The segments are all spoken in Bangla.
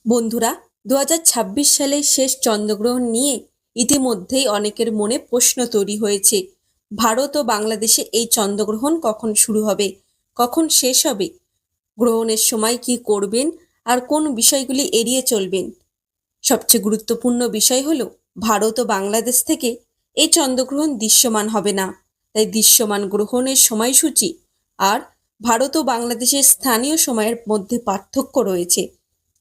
বন্ধুরা, 2026 সালের শেষ চন্দ্রগ্রহণ নিয়ে ইতিমধ্যেই অনেকের মনে প্রশ্ন তৈরি হয়েছে। ভারত ও বাংলাদেশে এই চন্দ্রগ্রহণ কখন শুরু হবে, কখন শেষ হবে, গ্রহণের সময় কি করবেন আর কোন বিষয়গুলি এড়িয়ে চলবেন। সবচেয়ে গুরুত্বপূর্ণ বিষয় হলো ভারত ও বাংলাদেশ থেকে এই চন্দ্রগ্রহণ দৃশ্যমান হবে না। তাই দৃশ্যমান গ্রহণের সময়সূচি আর ভারত ও বাংলাদেশের স্থানীয় সময়ের মধ্যে পার্থক্য রয়েছে।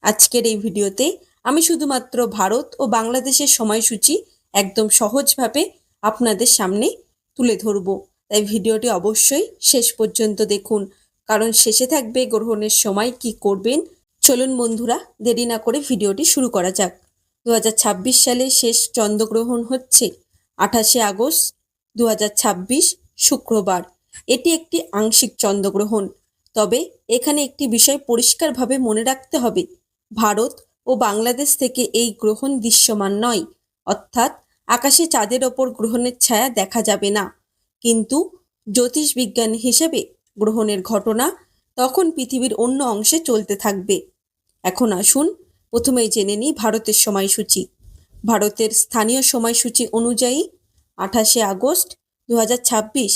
আজকের এই ভিডিওতে আমি শুধুমাত্র ভারত ও বাংলাদেশের সময়সূচি একদম সহজভাবে আপনাদের সামনে তুলে ধরব। তাই ভিডিওটি অবশ্যই শেষ পর্যন্ত দেখুন, কারণ শেষে থাকবে গ্রহণের সময় কি করবেন। চলুন বন্ধুরা, দেরি না করে ভিডিওটি শুরু করা যাক। 2026 সালে শেষ চন্দ্রগ্রহণ হচ্ছে 28 আগস্ট 2026 শুক্রবার। এটি একটি আংশিক চন্দ্রগ্রহণ। তবে এখানে একটি বিষয় পরিষ্কারভাবে মনে রাখতে হবে, ভারত ও বাংলাদেশ থেকে এই গ্রহণ দৃশ্যমান নয়, অর্থাৎ আকাশে চাঁদের ওপর গ্রহণের ছায়া দেখা যাবে না। কিন্তু জ্যোতিষবিজ্ঞান হিসেবে গ্রহণের ঘটনা তখন পৃথিবীর অন্য অংশে চলতে থাকবে। এখন আসুন প্রথমেই জেনে নিই ভারতের সময়সূচি। ভারতের স্থানীয় সময়সূচি অনুযায়ী 28 আগস্ট 2026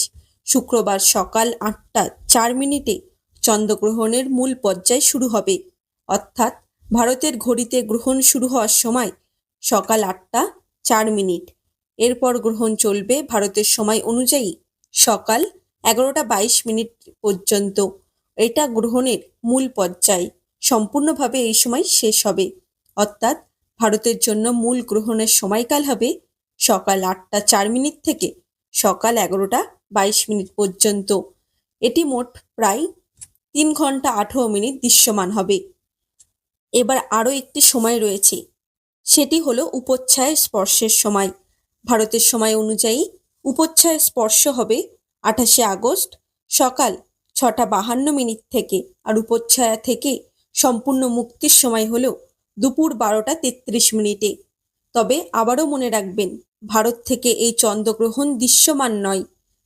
শুক্রবার সকাল 8টা 4 মিনিটে চন্দ্রগ্রহণের মূল পর্যায় শুরু হবে। অর্থাৎ ভারতের ঘড়িতে গ্রহণ শুরু হওয়ার সময় সকাল 8টা 4 মিনিট। এরপর গ্রহণ চলবে ভারতের সময় অনুযায়ী সকাল 11টা 22 মিনিট পর্যন্ত। এটা গ্রহণের মূল পর্যায়। সম্পূর্ণভাবে এই সময় শেষ হবে। অর্থাৎ ভারতের জন্য মূল গ্রহণের সময়কাল হবে সকাল 8টা 4 মিনিট থেকে সকাল 11টা 22 মিনিট পর্যন্ত। এটি মোট প্রায় 3 ঘন্টা 18 মিনিট দৃশ্যমান হবে। এবার আরও একটি সময় রয়েছে, সেটি হলো উপচ্ছায়া স্পর্শের সময়। ভারতের সময় অনুযায়ী উপচ্ছায়া স্পর্শ হবে 28 আগস্ট সকাল 6টা 52 মিনিট থেকে, আর উপচ্ছায়া থেকে সম্পূর্ণ মুক্তির সময় হলো দুপুর 12টা 33 মিনিটে। তবে আবারও মনে রাখবেন, ভারত থেকে এই চন্দ্রগ্রহণ দৃশ্যমান নয়,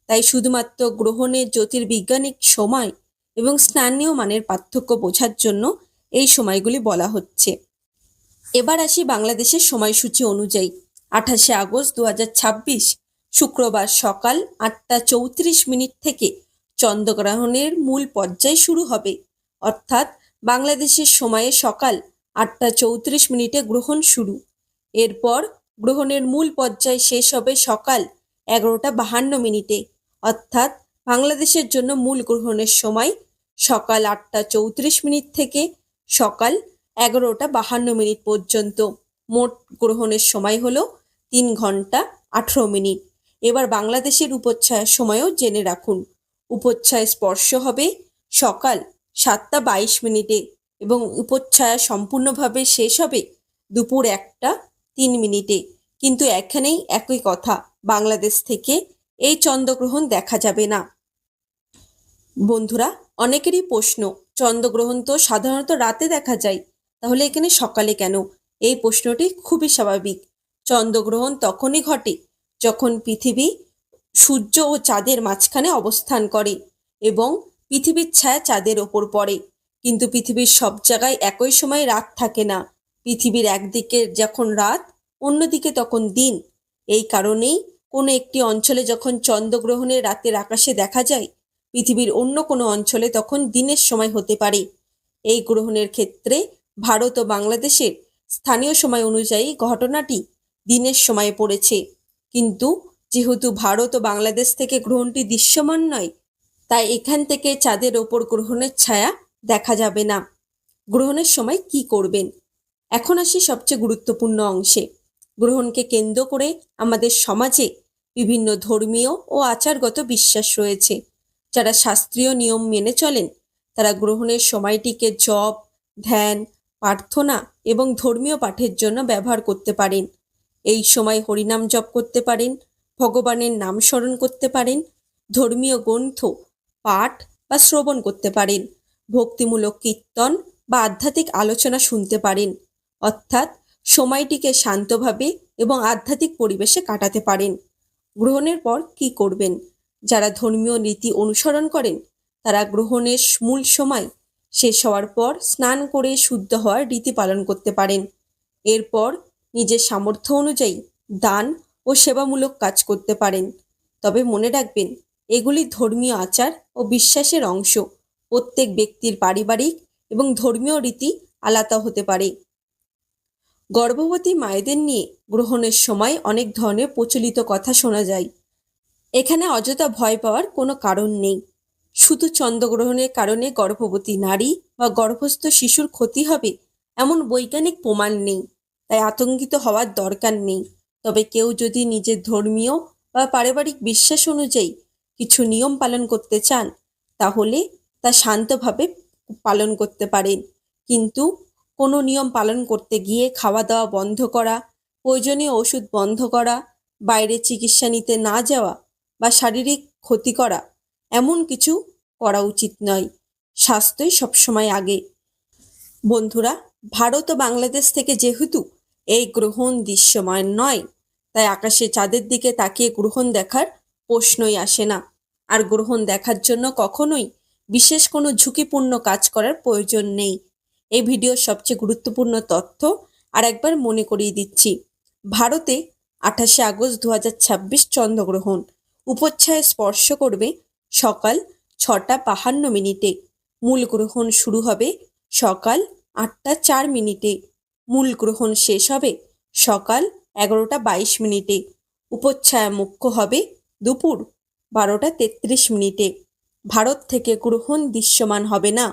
তাই শুধুমাত্র গ্রহণের জ্যোতির্বিজ্ঞানিক সময় এবং স্থানীয় মানের পার্থক্য বোঝার জন্য এই সময়গুলি বলা হচ্ছে। এবার আসি বাংলাদেশের সময়সূচি অনুযায়ী 28 আগস্ট 2026 শুক্রবার সকাল 8টা 34 মিনিট থেকে চন্দ্রগ্রহণের মূল পর্যায় শুরু হবে। অর্থাৎ বাংলাদেশের সময়ে সকাল 8টা 34 মিনিটে গ্রহণ শুরু। এরপর গ্রহণের মূল পর্যায় শেষ হবে সকাল 11টা 52 মিনিটে। অর্থাৎ বাংলাদেশের জন্য মূল গ্রহণের সময় সকাল 8টা 34 মিনিট থেকে সকাল 11টা 52 মিনিট পর্যন্ত। মোট গ্রহণের সময় হলো 3 ঘন্টা 18 মিনিট। এবার বাংলাদেশের উপচ্ছায়ার সময়ও জেনে রাখুন। উপচ্ছায়া স্পর্শ হবে সকাল 7টা 22 মিনিটে এবং উপচ্ছায়া সম্পূর্ণভাবে শেষ হবে দুপুর 1টা 3 মিনিটে। কিন্তু এখানেই একই কথা, বাংলাদেশ থেকে এই চন্দ্রগ্রহণ দেখা যাবে না। বন্ধুরা, অনেকেরই প্রশ্ন, চন্দ্রগ্রহণ তো সাধারণত রাতে দেখা যায়, তাহলে এখানে সকালে কেন? এই প্রশ্নটি খুবই স্বাভাবিক। চন্দ্রগ্রহণ তখনই ঘটে যখন পৃথিবী সূর্য ও চাঁদের মাঝখানে অবস্থান করে এবং পৃথিবীর ছায়া চাঁদের ওপর পড়ে। কিন্তু পৃথিবীর সব জায়গায় একই সময় রাত থাকে না। পৃথিবীর একদিকে যখন রাত, অন্যদিকে তখন দিন। এই কারণেই কোনো একটি অঞ্চলে যখন চন্দ্রগ্রহণের রাতের আকাশে দেখা যায়, পৃথিবীর অন্য কোনো অঞ্চলে তখন দিনের সময় হতে পারে। এই গ্রহণের ক্ষেত্রে ভারত ও বাংলাদেশের স্থানীয় সময় অনুযায়ী ঘটনাটি দিনের সময়ে পড়েছে। কিন্তু যেহেতু ভারত ও বাংলাদেশ থেকে গ্রহণটি দৃশ্যমান নয়, তাই এখান থেকে চাঁদের ওপর গ্রহণের ছায়া দেখা যাবে না। গ্রহণের সময় কি করবেন? এখন আসি সবচেয়ে গুরুত্বপূর্ণ অংশে। গ্রহণকে কেন্দ্র করে আমাদের সমাজে বিভিন্ন ধর্মীয় ও আচারগত বিশ্বাস রয়েছে। যারা শাস্ত্রীয় নিয়ম মেনে চলেন, তারা গ্রহণের সময়টিকে জপ, ধ্যান, প্রার্থনা এবং ধর্মীয় পাঠের জন্য ব্যবহার করতে পারেন। এই সময় হরিনাম জপ করতে পারেন, ভগবানের নাম স্মরণ করতে পারেন, ধর্মীয় গ্রন্থ পাঠ বা শ্রবণ করতে পারেন, ভক্তিমূলক কীর্তন বা আধ্যাত্মিক আলোচনা শুনতে পারেন। অর্থাৎ সময়টিকে শান্তভাবে এবং আধ্যাত্মিক পরিবেশে কাটাতে পারেন। গ্রহণের পর কি করবেন? যারা ধর্মীয় রীতি অনুসরণ করেন, তারা গ্রহণের মূল সময় শেষ হওয়ার পর স্নান করে শুদ্ধ হওয়ার রীতি পালন করতে পারেন। এরপর নিজের সামর্থ্য অনুযায়ী দান ও সেবামূলক কাজ করতে পারেন। তবে মনে রাখবেন, এগুলি ধর্মীয় আচার ও বিশ্বাসের অংশ। প্রত্যেক ব্যক্তির পারিবারিক এবং ধর্মীয় রীতি আলাদা হতে পারে। গর্ভবতী মায়েদের নিয়ে গ্রহণের সময় অনেক ধরনের প্রচলিত কথা শোনা যায়। এখানে অযথা ভয় পাওয়ার কোনো কারণ নেই। শুধু চন্দ্রগ্রহণের কারণে গর্ভবতী নারী বা গর্ভস্থ শিশুর ক্ষতি হবে এমন বৈজ্ঞানিক প্রমাণ নেই, তাই আতঙ্কিত হওয়ার দরকার নেই। তবে কেউ যদি নিজের ধর্মীয় বা পারিবারিক বিশ্বাস অনুযায়ী কিছু নিয়ম পালন করতে চান, তাহলে তা শান্তভাবে পালন করতে পারেন। কিন্তু কোনো নিয়ম পালন করতে গিয়ে খাওয়া দাওয়া বন্ধ করা, প্রয়োজনীয় ওষুধ বন্ধ করা, বাইরে চিকিৎসা নিতে না যাওয়া বা শারীরিক ক্ষতি করা এমন কিছু করা উচিত নয়। স্বাস্থ্যই সবসময় আগে। বন্ধুরা, ভারত ও বাংলাদেশ থেকে যেহেতু এই গ্রহণ দৃশ্যমান নয়, তাই আকাশে চাঁদের দিকে তাকিয়ে গ্রহণ দেখার প্রশ্নই আসে না। আর গ্রহণ দেখার জন্য কখনোই বিশেষ কোনো ঝুঁকিপূর্ণ কাজ করার প্রয়োজন নেই। এই ভিডিওর সবচেয়ে গুরুত্বপূর্ণ তথ্য আর একবার মনে করিয়ে দিচ্ছি। ভারতে 28শে আগস্ট 2026 চন্দ্রগ্রহণ। উপচ্ছায়া স্পর্শ করবে সকাল 6টা 52 মিনিটে। মূল গ্রহণ শুরু হবে সকাল 8টা 4 মিনিটে। মূল গ্রহণ শেষ হবে সকাল 11টা 22 মিনিটে। উপচ্ছায়া মুখ্য হবে দুপুর 12টা 33 মিনিটে। ভারত থেকে গ্রহণ দৃশ্যমান হবে না।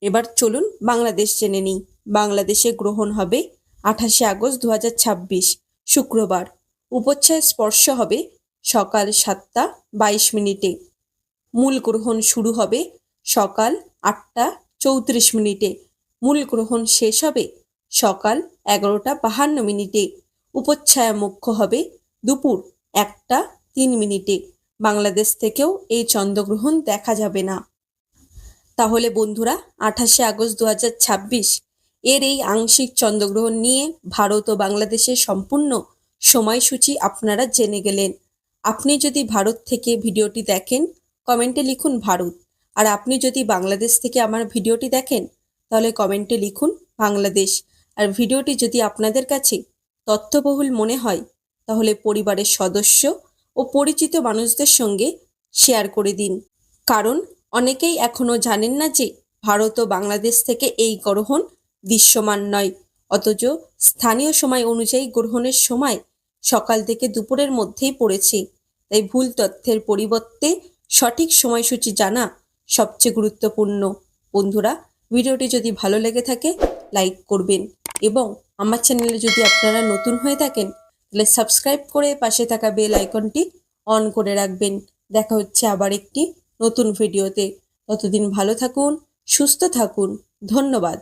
এবার চলুন বাংলাদেশ জেনে নিই। বাংলাদেশে গ্রহণ হবে 28শে আগস্ট 2026 শুক্রবার। উপচ্ছায়া স্পর্শ হবে সকাল 7টা 22 মিনিটে। মূল গ্রহণ শুরু হবে সকাল 8টা 34 মিনিটে। মূল গ্রহণ শেষ হবে সকাল 11টা 52 মিনিটে। উপচ্ছায়া মুখ্য হবে দুপুর 1টা 3 মিনিটে। বাংলাদেশ থেকেও এই চন্দ্রগ্রহণ দেখা যাবে না। তাহলে বন্ধুরা, 28শে আগস্ট 2026 এর এই আংশিক চন্দ্রগ্রহণ নিয়ে ভারত ও বাংলাদেশের সম্পূর্ণ সময়সূচি আপনারা জেনে গেলেন। আপনি যদি ভারত থেকে ভিডিওটি দেখেন, কমেন্টে লিখুন ভারত। আর আপনি যদি বাংলাদেশ থেকে আমার ভিডিওটি দেখেন, তাহলে কমেন্টে লিখুন বাংলাদেশ। আর ভিডিওটি যদি আপনাদের কাছে তথ্যবহুল মনে হয়, তাহলে পরিবারের সদস্য ও পরিচিত মানুষদের সঙ্গে শেয়ার করে দিন। কারণ অনেকেই এখনও জানেন না যে ভারত ও বাংলাদেশ থেকে এই গ্রহণ দৃশ্যমান নয়, অথচ স্থানীয় সময় অনুযায়ী গ্রহণের সময় সকাল থেকে দুপুরের মধ্যেই পড়েছে। তাই ভুল তথ্যের পরিবর্তে সঠিক সময়সূচি জানা সবচেয়ে গুরুত্বপূর্ণ। বন্ধুরা, ভিডিওটি যদি ভালো লেগে থাকে লাইক করবেন, এবং আমার চ্যানেলে যদি আপনারা নতুন হয়ে থাকেন তাহলে সাবস্ক্রাইব করে পাশে থাকা বেল আইকনটি অন করে রাখবেন। দেখা হচ্ছে আবার একটি নতুন ভিডিওতে। ততদিন ভালো থাকুন, সুস্থ থাকুন। ধন্যবাদ।